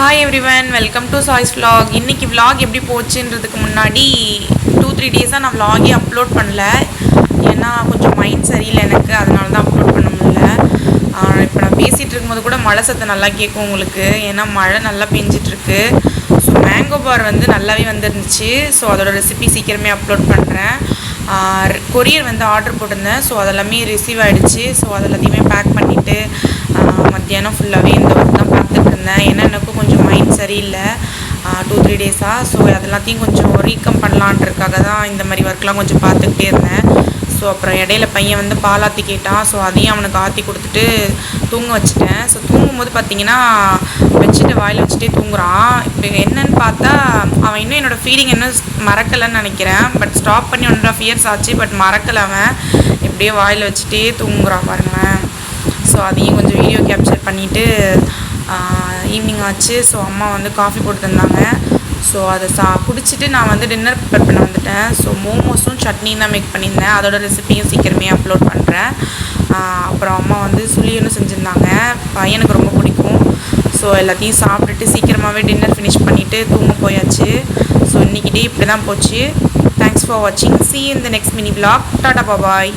Hi everyone, welcome to choice vlog. இன்றைக்கி vlog எப்படி போச்சுன்றதுக்கு முன்னாடி 2-3 டேஸாக நான் vlogயே அப்லோட் பண்ணல. ஏன்னா கொஞ்சம் மைண்ட் சரியில்லை எனக்கு, அதனால தான் அப்லோட் பண்ண முடியல. இப்போ நான் பேசிகிட்டு இருக்கும்போது கூட மழை சத்தம் நல்லா கேட்கும் உங்களுக்கு, ஏன்னா மழை நல்லா பெஞ்சிட்ருக்கு. ஸோ மேங்கோ பார் வந்து நல்லாவே வந்துருந்துச்சு. ஸோ அதோட ரெசிபி சீக்கிரமே அப்லோட் பண்ணுறேன். கொரியர் வந்து ஆர்டர் போட்டிருந்தேன். ஸோ அதெல்லாமே ரிசீவ் ஆகிடுச்சு. ஸோ அது எல்லாத்தையுமே பேக் பண்ணிவிட்டு மத்தியானம் ஃபுல்லாகவே இந்த ஒர்க் தான் பார்த்துட்டு இருந்தேன். ஏன்னா எனக்கும் கொஞ்சம் மைண்ட் சரியில்லை 2-3 டேஸாக. ஸோ அதெல்லாத்தையும் கொஞ்சம் ரீகம் பண்ணலான்றதுக்காக தான் இந்த மாதிரி ஒர்க்லாம் கொஞ்சம் பார்த்துக்கிட்டே இருந்தேன். ஸோ அப்புறம் இடையில பையன் வந்து பால் ஆற்றி கேட்டான். ஸோ அதையும் அவனுக்கு ஆற்றி கொடுத்துட்டு தூங்க வச்சுட்டேன். ஸோ தூங்கும்போது பார்த்தீங்கன்னா வச்சுட்டு வாயில் வச்சுட்டே தூங்குறான். இப்போ என்னன்னு பார்த்தா அவன் இன்னும் என்னோடய ஃபீலிங் இன்னும் மறக்கலைன்னு நினைக்கிறேன். பட் ஸ்டாப் பண்ணி 1.5 years ஆச்சு. பட் மறக்கலை, அவன் இப்படியே வாயில் வச்சுட்டே தூங்குறான் பாருங்களேன். ஸோ அதையும் கொஞ்சம் வீடியோ கேப்சர் பண்ணிவிட்டு ஈவினிங் ஆச்சு. ஸோ அம்மா வந்து காஃபி போட்டு தந்தாங்க. ஸோ அதை குடிச்சிட்டு நான் வந்து டின்னர் ப்ரிப்பேர் பண்ண வந்துட்டேன். ஸோ மோமோஸும் சட்னியும் தான் மேக் பண்ணியிருந்தேன். அதோட ரெசிபியும் சீக்கிரமே அப்லோட் பண்ணுறேன். அப்புறம் அம்மா வந்து சுழியன்னு செஞ்சுருந்தாங்க, பையனுக்கு ரொம்ப பிடிக்கும். ஸோ எல்லாத்தையும் சாப்பிட்டுட்டு சீக்கிரமாகவே டின்னர் ஃபினிஷ் பண்ணிவிட்டு தூங்க போயாச்சு. ஸோ இன்றைக்கி டே இப்படி தான் போச்சு. தேங்க்ஸ் ஃபார் வாட்சிங். see you in the next mini vlog. Tata bye.